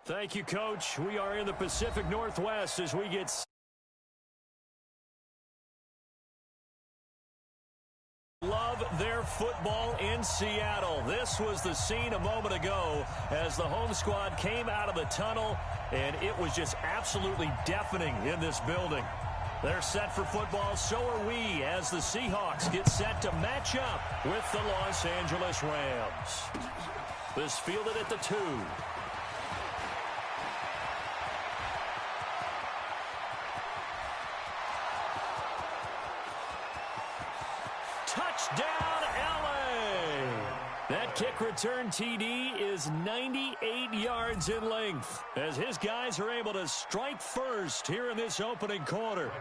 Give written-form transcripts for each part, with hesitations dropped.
Thank you, Coach. We are in the Pacific Northwest as we get love their football in Seattle. This was the scene a moment ago as the home squad came out of the tunnel, and it was just absolutely deafening in this building. They're set for football, so are we, as the Seahawks get set to match up with the Los Angeles Rams. This fielded at the 2. Touchdown, L.A. That kick return TD is 98 yards in length as his guys are able to strike first here in this opening quarter.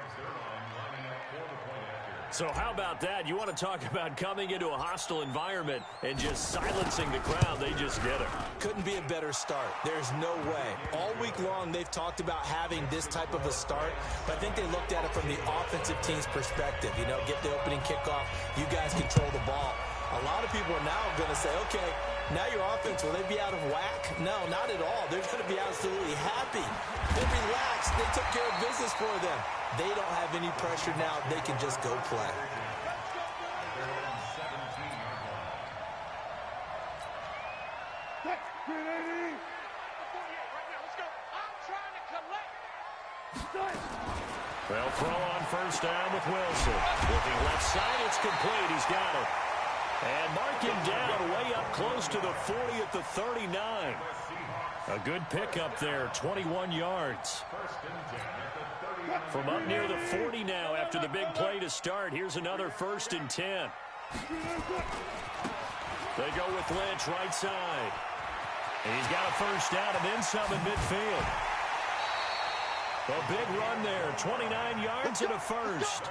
So how about that? You want to talk about coming into a hostile environment and just silencing the crowd. They just get it. Couldn't be a better start. There's no way. All week long, they've talked about having this type of a start, but I think they looked at it from the offensive team's perspective. You know, get the opening kickoff. You guys control the ball. A lot of people are now going to say, okay, now your offense, will they be out of whack? No, not at all. They're going to be absolutely happy. They're relaxed. They took care of business for them. They don't have any pressure now. They can just go play. Well, throw on first down with Wilson. Looking left side, it's complete. He's got it. And mark him down way up close to the 40 at the 39. A good pickup there, 21 yards. From up near the 40 now after the big play to start. Here's another 1st and 10. They go with Lynch right side. And he's got a first down and then some in midfield. A big run there, 29 yards and a first.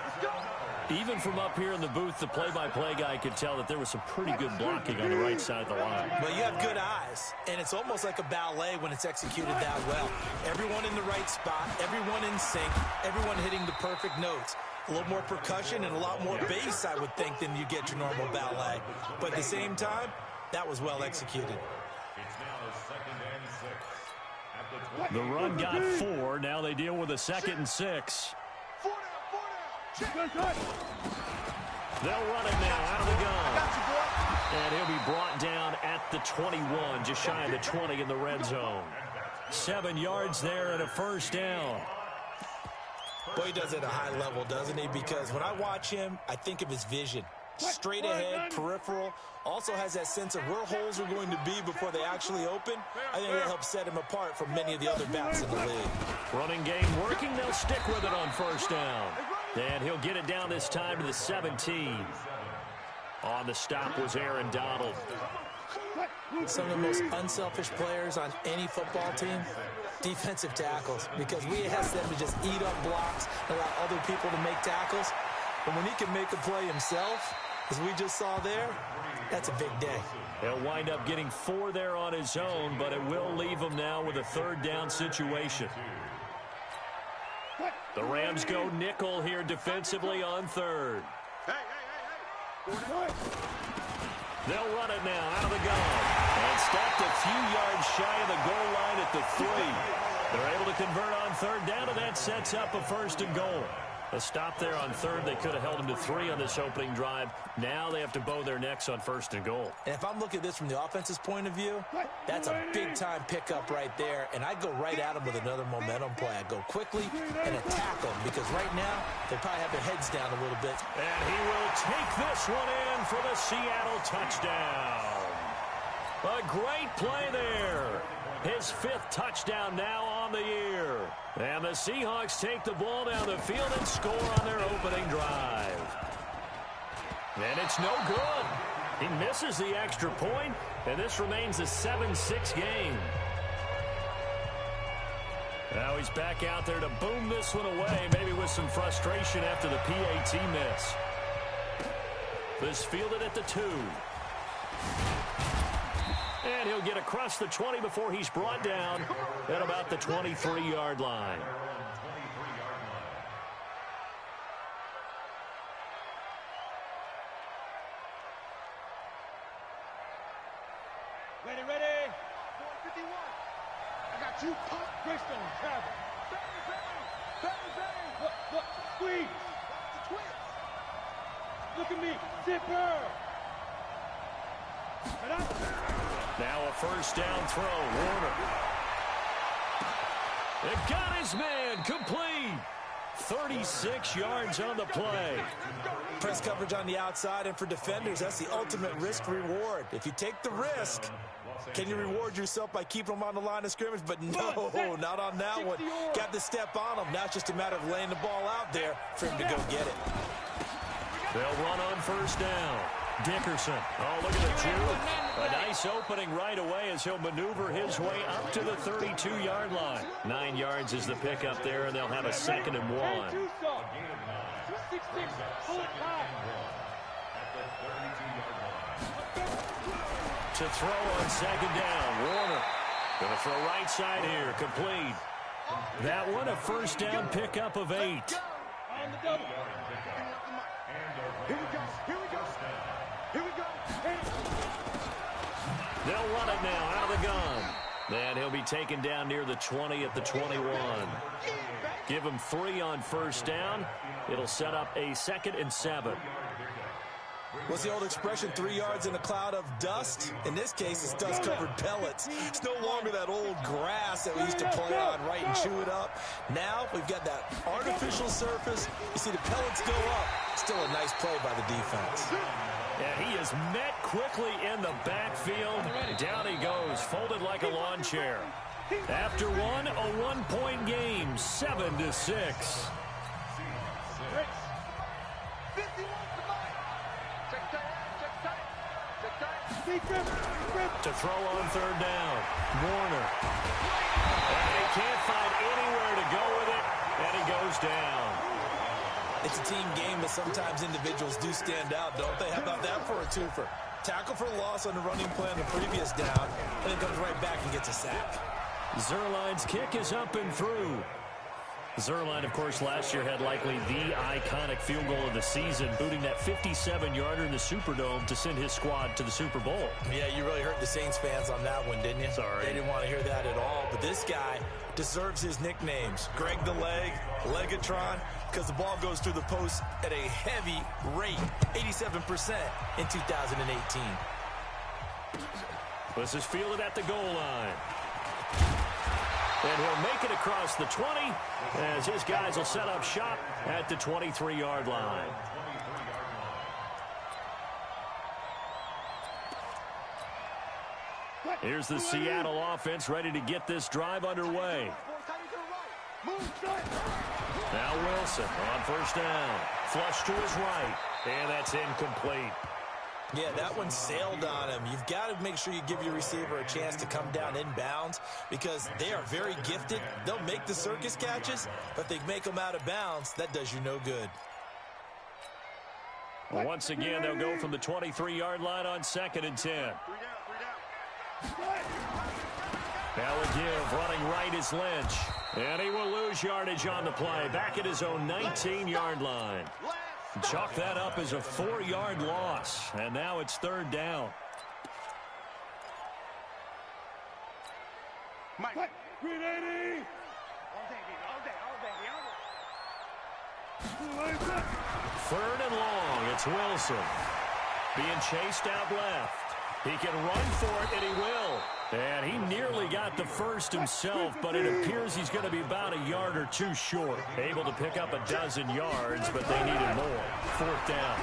Even from up here in the booth, the play-by-play guy could tell that there was some pretty good blocking on the right side of the line. Well, you have good eyes, and it's almost like a ballet when it's executed that well. Everyone in the right spot, everyone in sync, everyone hitting the perfect notes. A little more percussion and a lot more bass, I would think, than you get your normal ballet. But at the same time, that was well executed. The run got 4. Now they deal with a 2nd and 6. They'll run it now out of the gun. And he'll be brought down at the 21, just shy of the 20 in the red zone. 7 yards there and a first down. Boy, he does it at a high level, doesn't he? Because when I watch him, I think of his vision. Straight ahead, peripheral. Also has that sense of where holes are going to be before they actually open. I think that helps set him apart from many of the other backs in the league. Running game working. They'll stick with it on first down. And he'll get it down this time to the 17. On the stop was Aaron Donald. Some of the most unselfish players on any football team, defensive tackles, because we ask them to just eat up blocks, allow other people to make tackles. But when he can make a play himself, as we just saw there, that's a big day. He'll wind up getting 4 there on his own, but it will leave him now with a 3rd down situation. The Rams go nickel here defensively on 3rd. They'll run it now out of the gun. And stopped a few yards shy of the goal line at the 3. They're able to convert on 3rd down, and that sets up a 1st and goal. A stop there on 3rd. They could have held him to 3 on this opening drive. Now they have to bow their necks on 1st and goal. And if I'm looking at this from the offense's point of view, that's a big-time pickup right there. And I'd go right at him with another momentum play. I'd go quickly and attack them because right now they probably have their heads down a little bit. And he will take this one in for the Seattle touchdown. A great play there. His 5th touchdown now on the year. And the Seahawks take the ball down the field and score on their opening drive. And it's no good. He misses the extra point, and this remains a 7-6 game. Now he's back out there to boom this one away, maybe with some frustration after the PAT miss. This fielded at the 2. And he'll get across the 20 before he's brought down at about the 23-yard line. Ready. 51. got you. Greystone, travel. Look, squeeze. Look at me, zipper. Now a first down throw, Warner. It got his man, complete. 36 yards on the play. Press coverage on the outside, and for defenders, that's the ultimate risk-reward. If you take the risk, can you reward yourself by keeping them on the line of scrimmage? But no, not on that one. Got to step on them. Now it's just a matter of laying the ball out there for him to go get it. They'll run on first down. Dickerson. Oh, look at the juke. A nice opening right away as he'll maneuver his way up to the 32-yard line. 9 yards is the pickup there, and they'll have a 2nd and 1. To throw on 2nd down, Warner. Going to throw right side here, complete. That one, a first down pickup of 8. On the double. Here we go. They'll run it now out of the gun. And he'll be taken down near the 20 at the 21. Give him 3 on first down. It'll set up a 2nd and 7. What's the old expression, 3 yards in a cloud of dust? In this case, it's dust-covered pellets. It's no longer that old grass that we used to play on, right, and chew it up. Now we've got that artificial surface. You see the pellets go up. Still a nice play by the defense. Yeah, he is met quickly in the backfield. Down he goes, folded like a lawn chair. After one, a 1-point game, 7-6. To throw on third down, Warner. And he can't find anywhere to go with it, and he goes down. It's a team game, but sometimes individuals do stand out, don't they? How about that for a twofer? Tackle for loss on the running play on the previous down, and then comes right back and gets a sack. Zerline's kick is up and through. Zerline, of course, last year had likely the iconic field goal of the season, booting that 57-yarder in the Superdome to send his squad to the Super Bowl. Yeah, you really hurt the Saints fans on that one, didn't you? Sorry. They didn't want to hear that at all. But this guy deserves his nicknames. Greg the Leg, Legatron, because the ball goes through the post at a heavy rate, 87% in 2018. This is fielded at the goal line. And he'll make it across the 20 as his guys will set up shop at the 23-yard line. Here's the Seattle offense ready to get this drive underway. Now Wilson on first down. Flush to his right. And that's incomplete. Yeah, that one sailed on him. You've got to make sure you give your receiver a chance to come down inbounds because they are very gifted. They'll make the circus catches, but if they make them out of bounds, that does you no good. Once again, they'll go from the 23-yard line on 2nd and 10. Now a give, running right is Lynch. And he will lose yardage on the play, back at his own 19-yard line. Chalk that up as a 4-yard loss, and now it's 3rd down. Mike, 380. Third and long, it's Wilson. Being chased out left. He can run for it, and he will. And he nearly got the first himself, but it appears he's going to be about a yard or two short. Able to pick up a dozen yards, but they needed more. 4th down.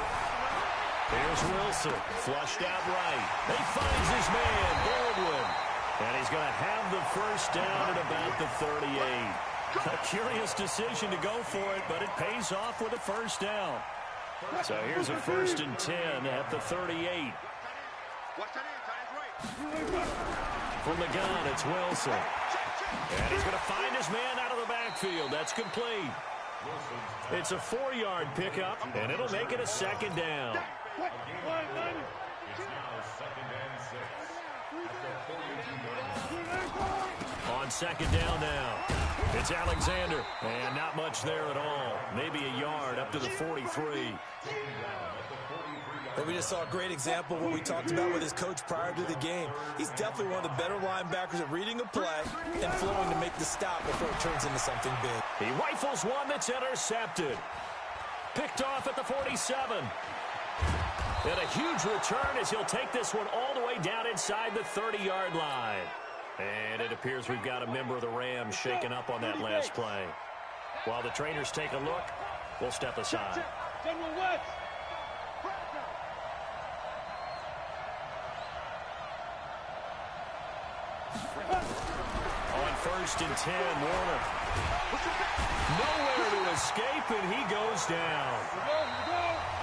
Here's Wilson, flushed out right. He finds his man, Baldwin. And he's going to have the first down at about the 38. A curious decision to go for it, but it pays off with a first down. So here's a 1st and 10 at the 38. From the gun, it's Wilson. And he's going to find his man out of the backfield. That's complete. It's a 4-yard pickup, and it'll make it a 2nd down. On 2nd down now. It's Alexander. And not much there at all. Maybe a yard up to the 43. Well, we just saw a great example of what we talked about with his coach prior to the game. He's definitely one of the better linebackers at reading a play and flowing to make the stop before it turns into something big. He rifles one that's intercepted. Picked off at the 47. And a huge return as he'll take this one all the way down inside the 30-yard line. And it appears we've got a member of the Rams shaken up on that last play. While the trainers take a look, we'll step aside. General West. On 1st and 10, Warner. Nowhere to escape, and he goes down.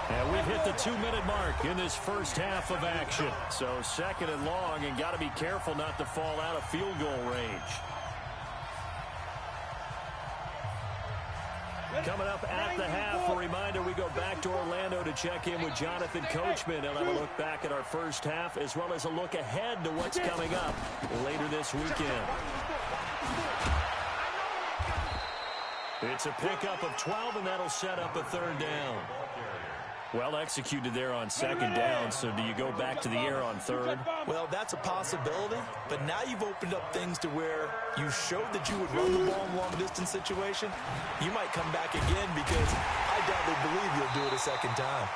And we've hit the 2-minute mark in this first half of action. So 2nd and long, and got to be careful not to fall out of field goal range. Coming up at the half, a reminder, we go back to Orlando to check in with Jonathan Coachman. And have a look back at our first half, as well as a look ahead to what's coming up later this weekend. It's a pickup of 12, and that'll set up a 3rd down. Well executed there on 2nd down, so do you go back to the air on 3rd? Well, that's a possibility, but now you've opened up things to where you showed that you would run the ball in a long-distance situation. You might come back again because I doubtly believe you'll do it a 2nd time.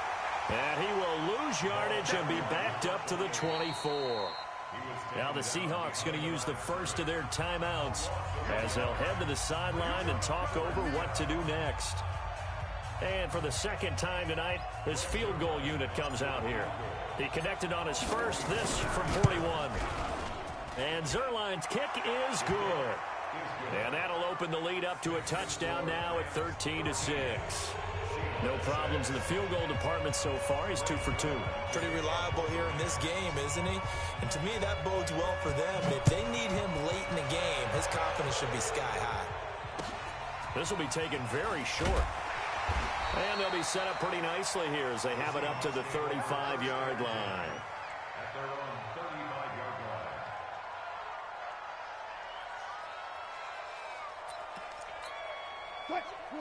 And he will lose yardage and be backed up to the 24. Now the Seahawks going to use the first of their timeouts as they'll head to the sideline and talk over what to do next. And for the 2nd time tonight, his field goal unit comes out here. He connected on his first, this from 41. And Zuerlein's kick is good. And that'll open the lead up to a touchdown now at 13-6. No problems in the field goal department so far. He's 2 for 2. Pretty reliable here in this game, isn't he? And to me, that bodes well for them. If they need him late in the game, his confidence should be sky high. This will be taken very short. And they'll be set up pretty nicely here as they have it up to the 35-yard line.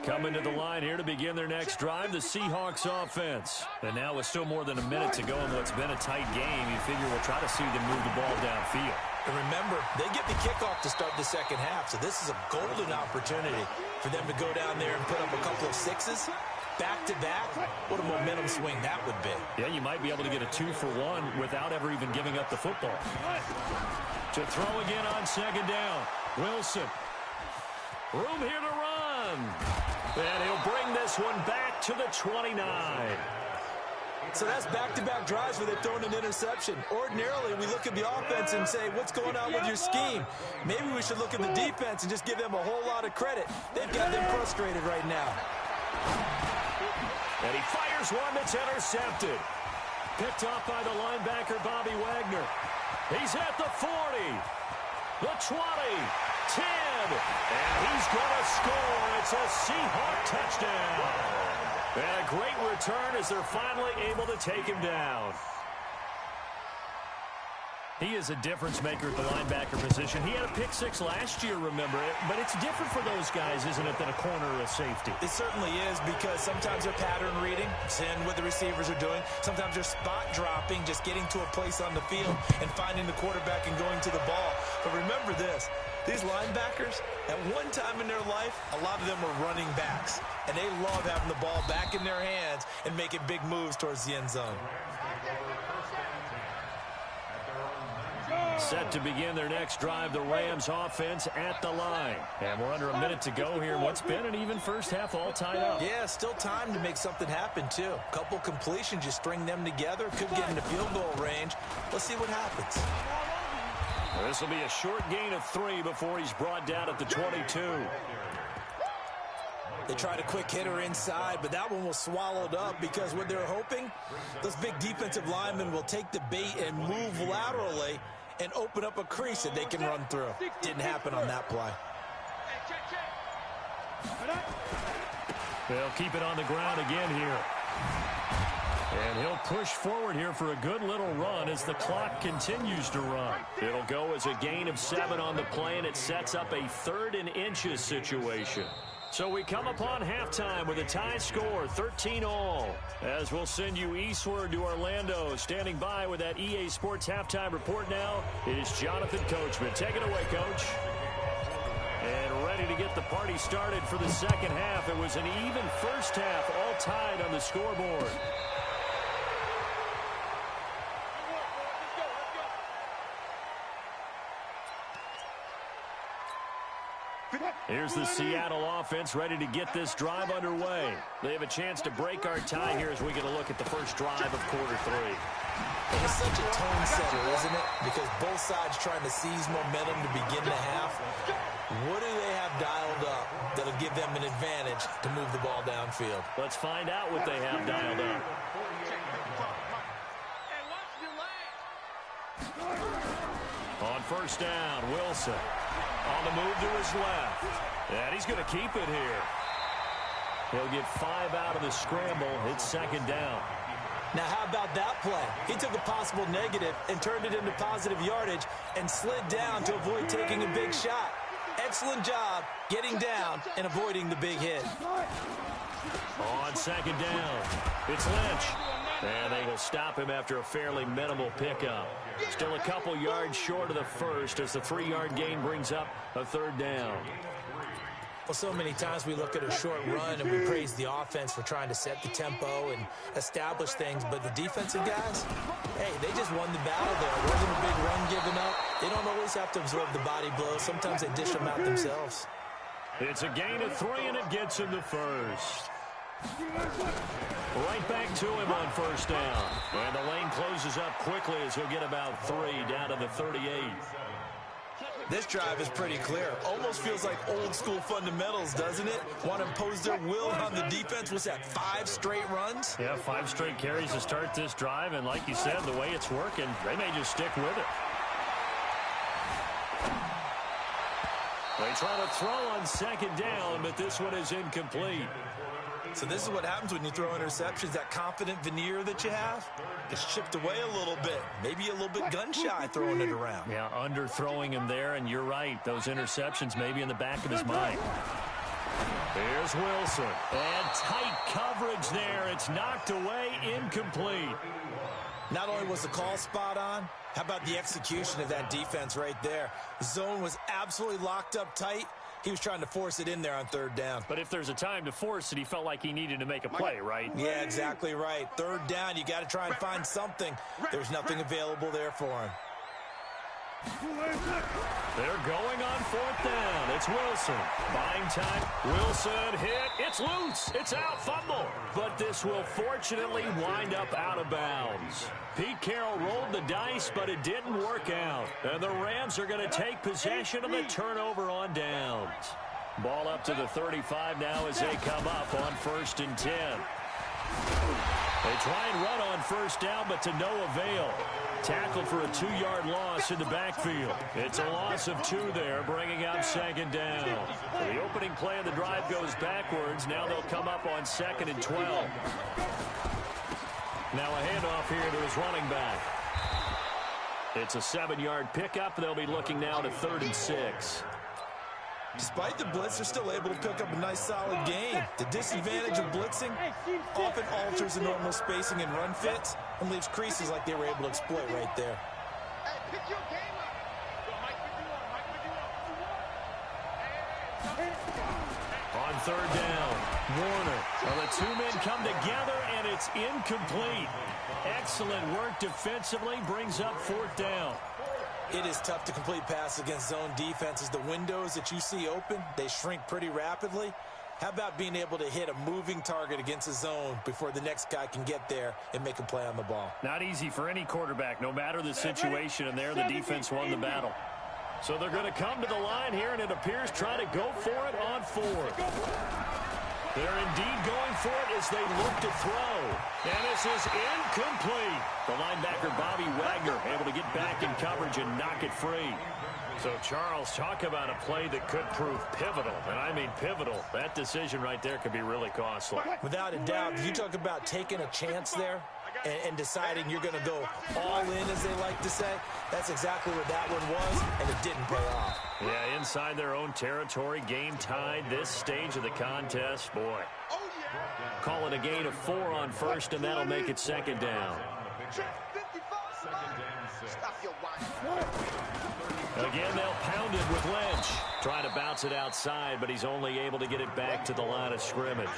Coming to the line here to begin their next drive, the Seahawks offense. And now with still more than a minute to go in what's been a tight game, you figure we'll try to see them move the ball downfield. And remember, they get the kickoff to start the 2nd half, so this is a golden opportunity for them to go down there and put up a couple of 6s. Back-to-back, what a momentum swing that would be. Yeah, you might be able to get a 2-for-1 without ever even giving up the football. To throw again on 2nd down. Wilson. Room here to run. And he'll bring this one back to the 29. So that's back-to-back drives where they've thrown an interception. Ordinarily, we look at the offense and say, what's going on with your scheme? Maybe we should look at the defense and just give them a whole lot of credit. They've got them frustrated right now. And he fires one that's intercepted. Picked off by the linebacker, Bobby Wagner. He's at the 40, the 20, 10, and he's going to score. It's a Seahawk touchdown. And a great return as they're finally able to take him down. He is a difference maker at the linebacker position. He had a pick 6 last year, remember it. But it's different for those guys, isn't it, than a corner or a safety? It certainly is, because sometimes they're pattern reading, seeing what the receivers are doing. Sometimes they're spot dropping, just getting to a place on the field and finding the quarterback and going to the ball. But remember this, these linebackers, at one time in their life, a lot of them were running backs. And they love having the ball back in their hands and making big moves towards the end zone. Set to begin their next drive, the Rams offense at the line. And we're under a minute to go here in what's been an even first half, all tied up. Yeah, still time to make something happen, too. A couple completions, you string them together, could get into field goal range. Let's see what happens. This will be a short gain of 3 before he's brought down at the 22. They tried a quick hitter inside, but that one was swallowed up because what they're hoping, those big defensive linemen will take the bait and move laterally and open up a crease that they can run through. Didn't happen on that play. They'll keep it on the ground again here. And he'll push forward here for a good little run as the clock continues to run. It'll go as a gain of 7 on the play, and it sets up a 3rd and inches situation. So we come upon halftime with a tie score, 13-all. As we'll send you eastward to Orlando. Standing by with that EA Sports halftime report now, it is Jonathan Coachman. Take it away, Coach. And ready to get the party started for the second half. It was an even first half, all tied on the scoreboard. Here's the Seattle offense ready to get this drive underway. They have a chance to break our tie here as we get a look at the first drive of quarter three. It's such a tone setter, isn't it? Because both sides trying to seize momentum to begin the half. What do they have dialed up that'll give them an advantage to move the ball downfield? Let's find out what they have dialed up. On first down, Wilson. On the move to his left. And he's going to keep it here. He'll get 5 out of the scramble. It's second down. Now, how about that play? He took a possible negative and turned it into positive yardage and slid down to avoid taking a big shot. Excellent job getting down and avoiding the big hit. On second down, it's Lynch. And they will stop him after a fairly minimal pickup. Still a couple yards short of the first as the 3-yard gain brings up a third down. Well, so many times we look at a short run and we praise the offense for trying to set the tempo and establish things, but the defensive guys, hey, they just won the battle there. It wasn't a big run given up. They don't always have to absorb the body blows. Sometimes they dish them out themselves. It's a gain of 3, and it gets him the first. Right back to him on first down. And the lane closes up quickly as he'll get about 3 down to the 38. This drive is pretty clear. Almost feels like old school fundamentals, doesn't it? Want to impose their will on the defense. Was that 5 straight runs? Yeah, 5 straight carries to start this drive. And like you said, the way it's working, they may just stick with it. They try to throw on second down, but this one is incomplete. So this is what happens when you throw interceptions. That confident veneer that you have gets chipped away a little bit. Maybe a little bit gun-shy throwing it around. Yeah, underthrowing him there, and you're right. Those interceptions may be in the back of his mind. Here's Wilson. And tight coverage there. It's knocked away, incomplete. Not only was the call spot on, how about the execution of that defense right there? The zone was absolutely locked up tight. He was trying to force it in there on third down. But if there's a time to force it, he felt like he needed to make a play, right? Yeah, exactly right. Third down, you got to try and find something. There's nothing available there for him. They're going on fourth down. It's Wilson. Buying time. Wilson hit. It's loose. It's out. Fumble. But this will fortunately wind up out of bounds. Pete Carroll rolled the dice, but it didn't work out. And the Rams are going to take possession of the turnover on downs. Ball up to the 35 now as they come up on 1st and 10. They try and run on first down, but to no avail. Tackled for a 2-yard loss in the backfield. It's a loss of 2 there, bringing up second down. The opening play of the drive goes backwards. Now they'll come up on 2nd and 12. Now a handoff here to his running back. It's a 7-yard pickup. They'll be looking now to 3rd and 6. Despite the blitz, they're still able to pick up a nice solid gain. The disadvantage of blitzing often alters the normal spacing and run fits and leaves creases like they were able to exploit right there. On third down, Warner. Well, the 2 men come together, and it's incomplete. Excellent work defensively, brings up 4th down. It is tough to complete passes against zone defenses. The windows that you see open, they shrink pretty rapidly. How about being able to hit a moving target against a zone before the next guy can get there and make a play on the ball? Not easy for any quarterback, no matter the situation, and there the defense won the battle. So they're going to come to the line here, and it appears try to go for it on 4th. They're indeed going for it as they look to throw. And this is incomplete. The linebacker, Bobby Wagner, able to get back in coverage and knock it free. So, Charles, talk about a play that could prove pivotal. And I mean pivotal. That decision right there could be really costly. Without a doubt, you talk about taking a chance there. and deciding you're going to go all in, as they like to say. That's exactly what that one was, and it didn't pay off. Yeah, inside their own territory, game tied this stage of the contest. Boy, call it a gain of 4 on first, and that'll make it second down. Again, they'll pound it with Lynch. Trying to bounce it outside, but he's only able to get it back to the line of scrimmage.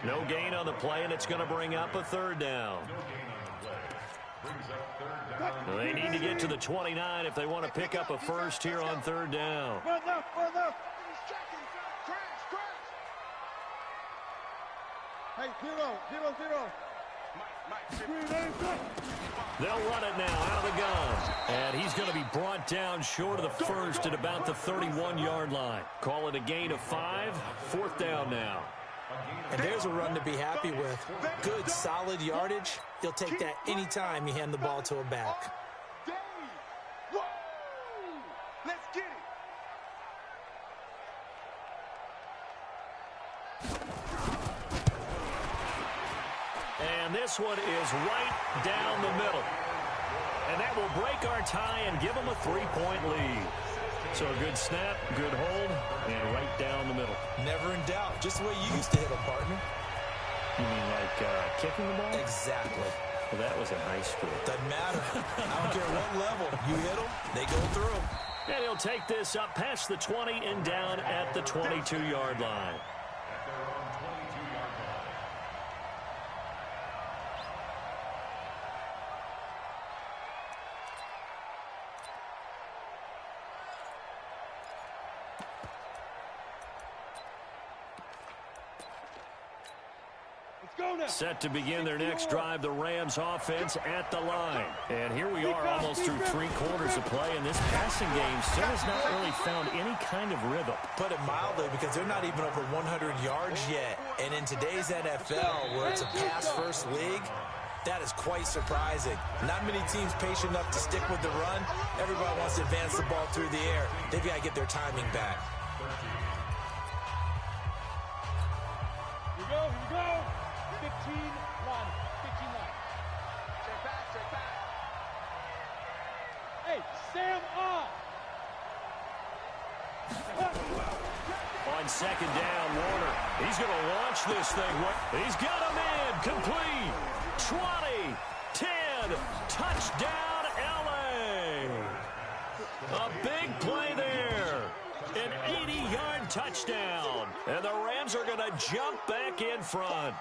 No gain on the play, and it's going to bring up a third down. They need to get to the 29 if they want to pick up a first here on third down. Hey, 0-0. They'll run it now out of the gun. And he's going to be brought down short of the first at about the 31-yard line. Call it a gain of 5. Fourth down now. And there's a run to be happy with. Good, solid yardage. He'll take that anytime you hand the ball to a back. Let's get it. And this one is right down the middle. And that will break our tie and give them a 3-point lead. So a good snap, good hold, and right down the middle. Never in doubt. Just the way you used to hit them, partner. You mean like kicking the ball? Exactly. Well, that was in high school. Doesn't matter. I don't care what level. You hit them, they go through. And he'll take this up past the 20 and down at the 22-yard line. Set to begin their next drive, the Rams offense at the line. And here we are almost through 3 quarters of play, and this passing game still has not really found any kind of rhythm. Put it mildly, because they're not even over 100 yards yet. And in today's NFL, where it's a pass-first league, that is quite surprising. Not many teams patient enough to stick with the run. Everybody wants to advance the ball through the air. They've got to get their timing back. Here we go. 15 line. Check back. Hey, Sam up. On second down, Warner. He's going to launch this thing. He's got him in. Complete. 20. 10. Touchdown, L.A. A big play there. An 80-yard touchdown. And the Rams are going to jump back in front.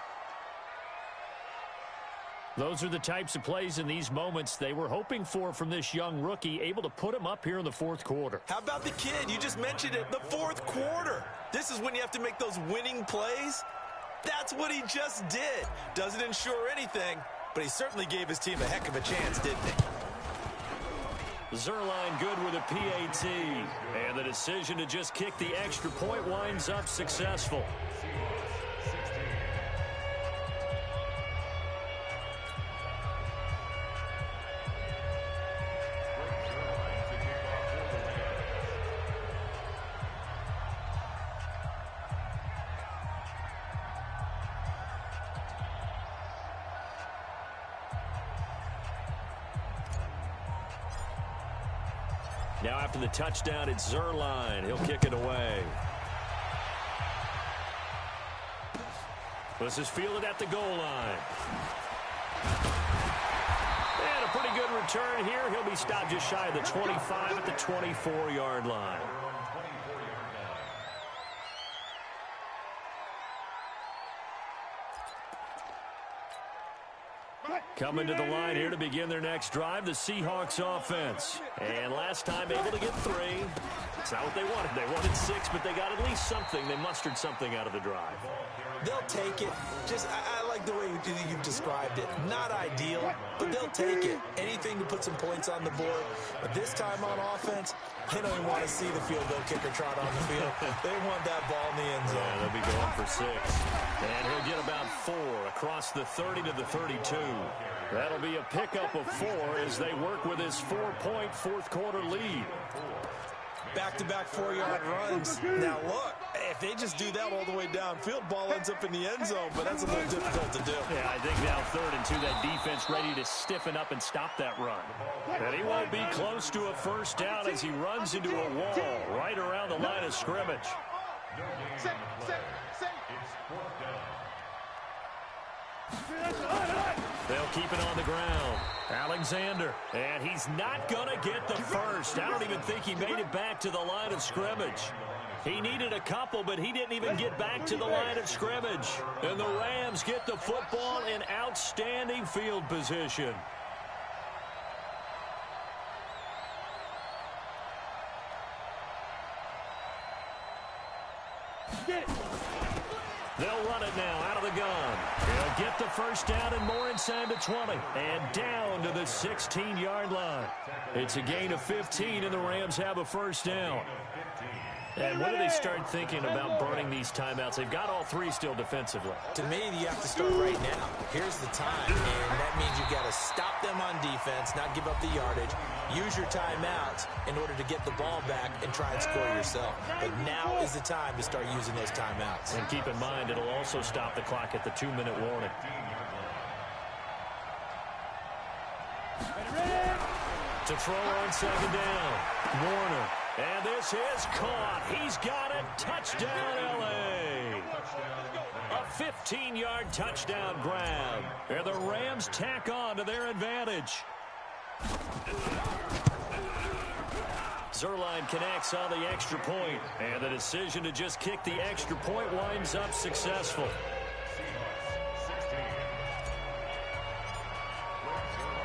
Those are the types of plays in these moments they were hoping for from this young rookie, able to put him up here in the fourth quarter. How about the kid? You just mentioned it, the fourth quarter. This is when you have to make those winning plays. That's what he just did. Doesn't ensure anything, but he certainly gave his team a heck of a chance, didn't he? Zerline good with a PAT. And the decision to just kick the extra point winds up successful. Now after the touchdown, it's Zerline. He'll kick it away. This is fielded at the goal line. And a pretty good return here. He'll be stopped just shy of the 25 at the 24-yard line. Coming to the line here to begin their next drive, the Seahawks offense. And last time able to get 3. It's not what they wanted. They wanted 6, but they got at least something. They mustered something out of the drive. They'll take it. I like the way you've described it. Not ideal, but they'll take it. Anything to put some points on the board. But this time on offense, they don't even want to see the field goal kicker trot on the field. They want that ball in the end zone. Yeah, they'll be going for 6. And he'll get about 4 across the 30 to the 32. That'll be a pickup of 4 as they work with his 4-point fourth quarter lead. Back-to-back 4-yard runs. Now, look, if they just do that all the way downfield, ball ends up in the end zone, but that's a little difficult to do. Yeah, I think now 3rd and 2, that defense ready to stiffen up and stop that run. And he won't be close to a first down as he runs into a wall right around the line of scrimmage. They'll keep it on the ground. Alexander, and he's not going to get the first. I don't even think he made it back to the line of scrimmage. He needed a couple, but he didn't even get back to the line of scrimmage. And the Rams get the football in outstanding field position. They'll run it now out of the gun. He'll get the first down and more inside the 20. And down to the 16-yard line. It's a gain of 15, and the Rams have a first down. And when do they start thinking about burning these timeouts? They've got all 3 still defensively. To me, you have to start right now. Here's the time, and that means you've got to stop them on defense, not give up the yardage, use your timeouts in order to get the ball back and try and score yourself. But now is the time to start using those timeouts. And keep in mind, it'll also stop the clock at the 2-minute warning. To throw on 2nd down, Warner. And this is caught. He's got it. Touchdown, L.A. A 15-yard touchdown grab. And the Rams tack on to their advantage. Zerline connects on the extra point. And the decision to just kick the extra point winds up successful.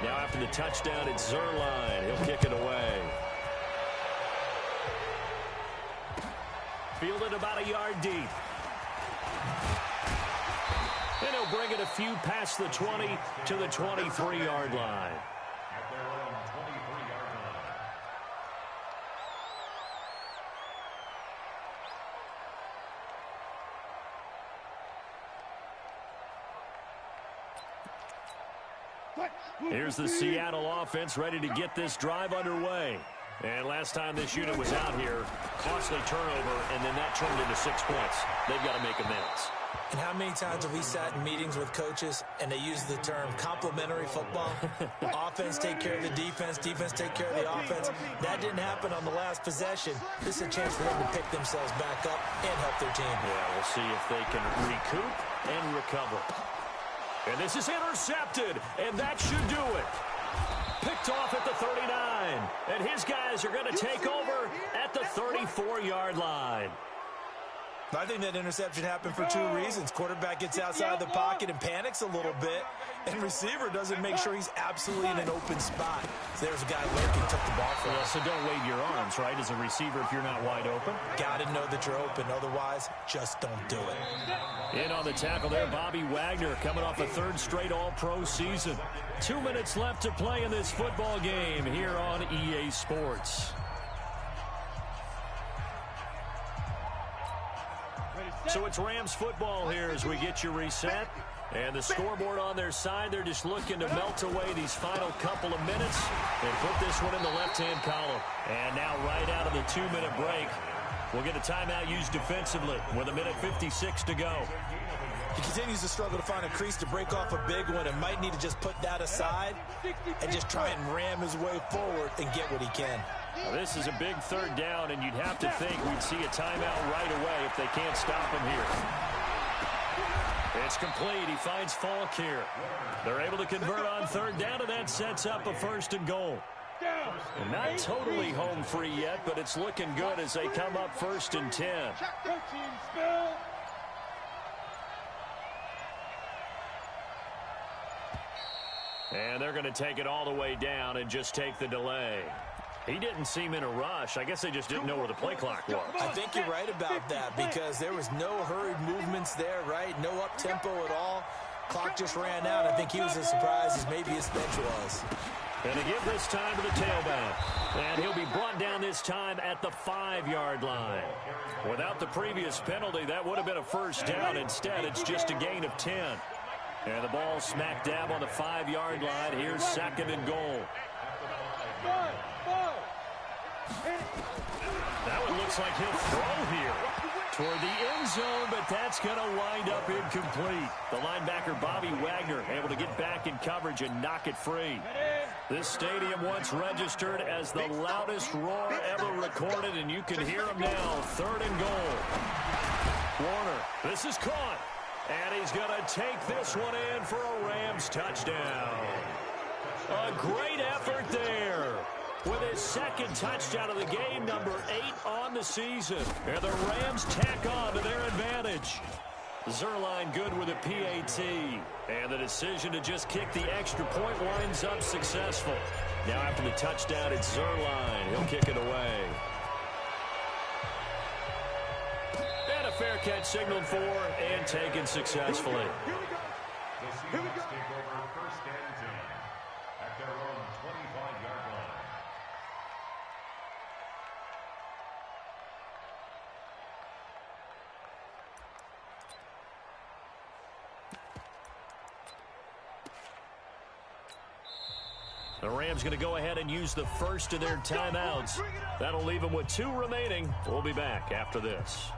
Now after the touchdown, it's Zerline. He'll kick it away. Fielded about a yard deep. And he'll bring it a few past the 20 to the 23-yard line. Here's the Seattle offense ready to get this drive underway. And last time this unit was out here, costly turnover, and then that turned into 6 points. They've got to make amends. And how many times have we sat in meetings with coaches and they use the term complementary football? Offense take care of the defense, defense take care of the offense. That didn't happen on the last possession. This is a chance for them to pick themselves back up and help their team. Yeah, we'll see if they can recoup and recover. And this is intercepted, and that should do it. Picked off at the 39, and his guys are going to take over at the 34-yard line. I think that interception happened for 2 reasons. Quarterback gets outside the pocket and panics a little bit, and receiver doesn't make sure he's absolutely in an open spot. So there's a guy lurking, took the ball from him. So don't wave your arms, right, as a receiver if you're not wide open. Got to know that you're open. Otherwise, just don't do it. In on the tackle there, Bobby Wagner coming off a 3rd straight All-Pro season. 2 minutes left to play in this football game here on EA Sports. So it's Rams football here as we get you reset. And the scoreboard on their side, they're just looking to melt away these final couple of minutes and put this one in the left-hand column. And now right out of the 2-minute break, we'll get a timeout used defensively with 1:56 to go. He continues to struggle to find a crease to break off a big one and might need to just put that aside and just try and ram his way forward and get what he can. Well, this is a big 3rd down, and you'd have to think we'd see a timeout right away if they can't stop him here. It's complete. He finds Falk here. They're able to convert on 3rd down, and that sets up a 1st and goal. And not totally home free yet, but it's looking good as they come up 1st and 10. And they're going to take it all the way down and just take the delay. He didn't seem in a rush. I guess they just didn't know where the play clock was. I think you're right about that because there was no hurried movements there, right? No up-tempo at all. Clock just ran out. I think he was as surprised as maybe his bench was. And they give this time to the tailback. And he'll be brought down this time at the 5-yard line. Without the previous penalty, that would have been a 1st down. Instead, it's just a gain of 10. And the ball smack dab on the 5-yard line. Here's 2nd and goal. That one looks like he'll throw here toward the end zone, but that's going to wind up incomplete. The linebacker, Bobby Wagner, able to get back in coverage and knock it free. This stadium once registered as the loudest roar ever recorded, and you can hear him now. 3rd and goal. Warner, this is caught. And he's going to take this one in for a Rams touchdown. A great effort there. With his 2nd touchdown of the game, number 8 on the season. And the Rams tack on to their advantage. Zerline good with a PAT. And the decision to just kick the extra point winds up successful. Now after the touchdown, it's Zerline. He'll kick it away. And a fair catch signaled for and taken successfully. The Seahawks take over 1st and 10 at their own 25-yard line. The Rams going to go ahead and use the first of their timeouts. That'll leave them with 2 remaining. We'll be back after this.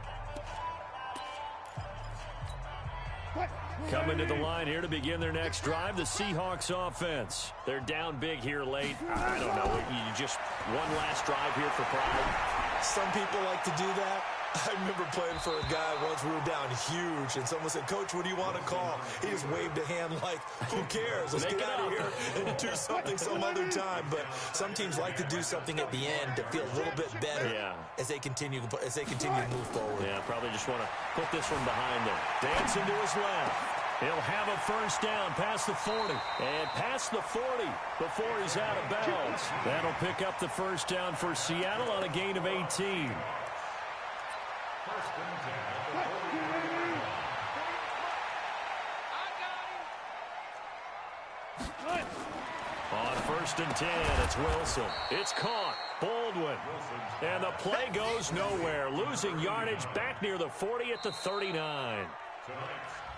Coming to the line here to begin their next drive, the Seahawks offense. They're down big here late. I don't know. You just one last drive here for pride. Some people like to do that. I remember playing for a guy once. We were down huge, and someone said, "Coach, what do you want to call?" He just waved a hand like, "Who cares? Let's get out of here and do something some other time." But some teams like to do something at the end to feel a little bit better as they continue to move forward. Yeah, probably just want to put this one behind them. Dancing to his left. He'll have a first down past the 40. And past the 40 before he's out of bounds. That'll pick up the first down for Seattle on a gain of 18. On 1st and 10, it's Wilson. It's caught. Baldwin. And the play goes nowhere. Losing yardage back near the 40 at the 39. Tonight's